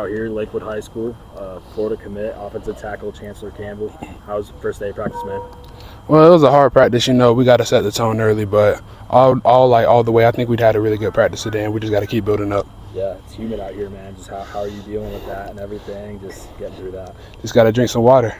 out here, Lakewood High School, Florida commit, offensive tackle, Chancellor Campbell. How's the first day of practice, man? Well, it was a hard practice. We got to set the tone early, but all the way, I think we'd had a really good practice today, and we just got to keep building up. Yeah, it's humid out here, man. Just how are you dealing with that and everything? Just getting through that. Just got to drink some water.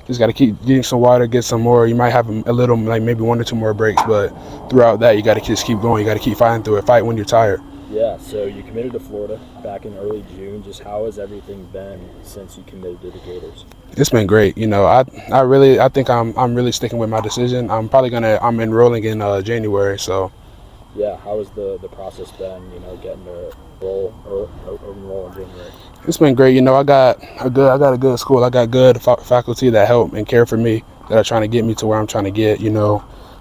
Just got to keep getting some water, get some more. You might have a little, like maybe 1 or 2 more breaks, but throughout that, you got to just keep going. You got to keep fighting through it. Fight when you're tired. Yeah, so you committed to Florida back in early June. Just how has everything been since you committed to the Gators? It's been great. I think I'm really sticking with my decision. I'm enrolling in January, so. Yeah, how has the process been? Getting to enroll in January. It's been great. I got a good school. I got good faculty that help and care for me, that are trying to get me to where I'm trying to get.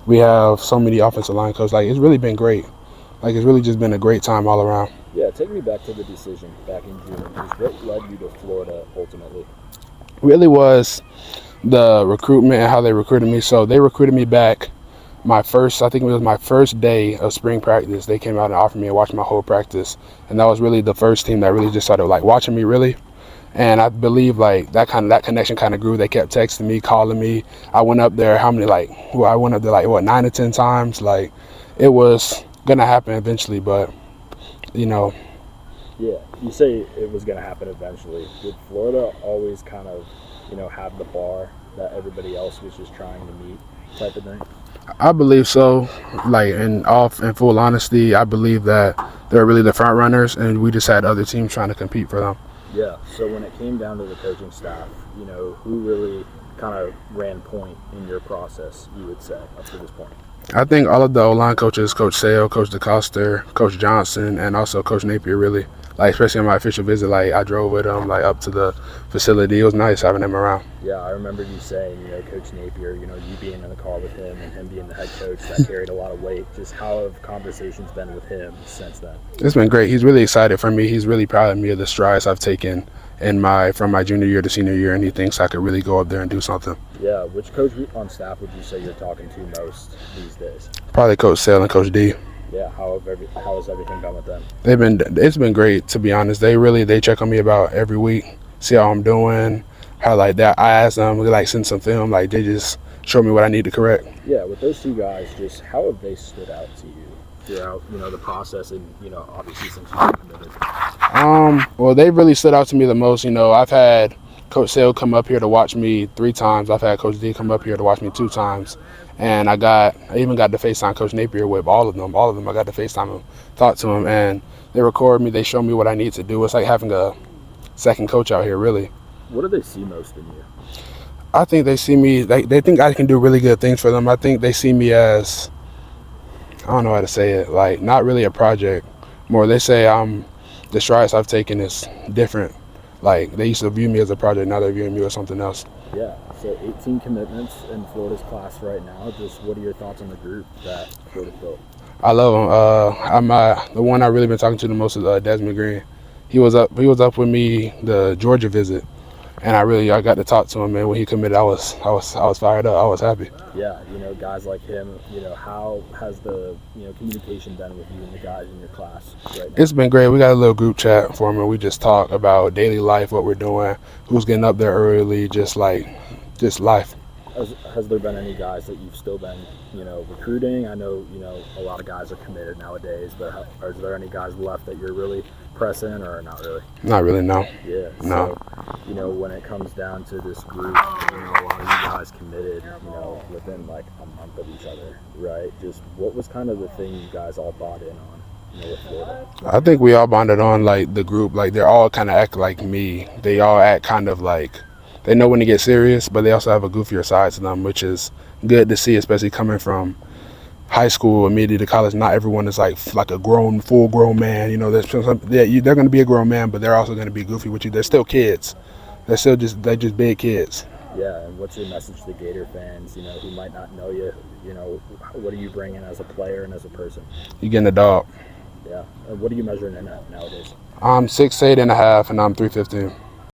We have so many offensive line coaches. It's really been great. It's really just been a great time all around. Yeah, take me back to the decision back in June. What led you to Florida ultimately? Really was the recruitment and how they recruited me. So they recruited me back I think it was my first day of spring practice. They came out and offered me to watch my whole practice. And that was really the first team that really just started watching me really. And I believe that connection kind of grew. They kept texting me, calling me. I went up there, 9 or 10 times. It was gonna happen eventually, but Yeah, you say it was gonna happen eventually. Did Florida always kind of have the bar that everybody else was just trying to meet type of thing? I believe so. In full honesty, I believe that they're really the front runners, and we just had other teams trying to compete for them. Yeah, so when it came down to the coaching staff, who really kind of ran point in your process, you would say, up to this point? I think all of the O-line coaches, Coach Sale, Coach DeCoster, Coach Johnson, and also Coach Napier, really. Especially on my official visit, I drove with them, up to the facility. It was nice having them around. Yeah, I remember you saying, Coach Napier, you being in the car with him and him being the head coach, that carried a lot of weight. Just how have conversations been with him since then? It's been great. He's really excited for me. He's really proud of me of the strides I've taken from my junior year to senior year, and he thinks I could really go up there and do something. Yeah, which coach on staff would you say you're talking to most these days? Probably Coach Sale and Coach D. Yeah, how has everything gone with them? It's been great, to be honest. They check on me about every week, see how I'm doing, how that. I ask them, send some film, they just show me what I need to correct. Yeah, with those two guys, just how have they stood out to you throughout, the process and, obviously since you've committed? Well, they really stood out to me the most. I've had Coach Sale come up here to watch me 3 times. I've had Coach D come up here to watch me 2 times. And I even got to FaceTime Coach Napier with all of them. All of them, I got to FaceTime him, talk to him, and they record me. They show me what I need to do. It's like having a second coach out here, really. What do they see most in you? I think they see me, they think I can do really good things for them. I think they see me as, I don't know how to say it, not really a project. More, they say the strides I've taken is different. They used to view me as a project, now they're viewing me as something else. Yeah, so 18 commitments in Florida's class right now. Just what are your thoughts on the group that Florida's built? I love them. The one I've really been talking to the most is Desmond Green. He was up with me the Georgia visit, and I got to talk to him. And when he committed, I was fired up. I was happy. Yeah, guys like him. How has the communication been with you and the guys in your class right now? It's been great. We got a little group chat for him, and we just talk about daily life, what we're doing, who's getting up there early, just life. Has there been any guys that you've still been, recruiting? I know, a lot of guys are committed nowadays, but are there any guys left that you're really pressing or not really? Not really, no. Yeah. No. So, when it comes down to this group, a lot of you guys committed, within a month of each other, right? Just what was kind of the thing you guys all bought in on, with Florida? I think we all bonded on, the group. They're all kind of act like me. They all act kind of they know when to get serious, but they also have a goofier side to them, which is good to see, especially coming from high school immediately to college. Not everyone is like a full grown man. They're going to be a grown man, but they're also going to be goofy with you. They're still kids. They're just big kids. Yeah, and what's your message to Gator fans, who might not know you? What are you bringing as a player and as a person? You're getting a dog. Yeah. And what are you measuring in at nowadays? I'm 6'8.5", and I'm 315.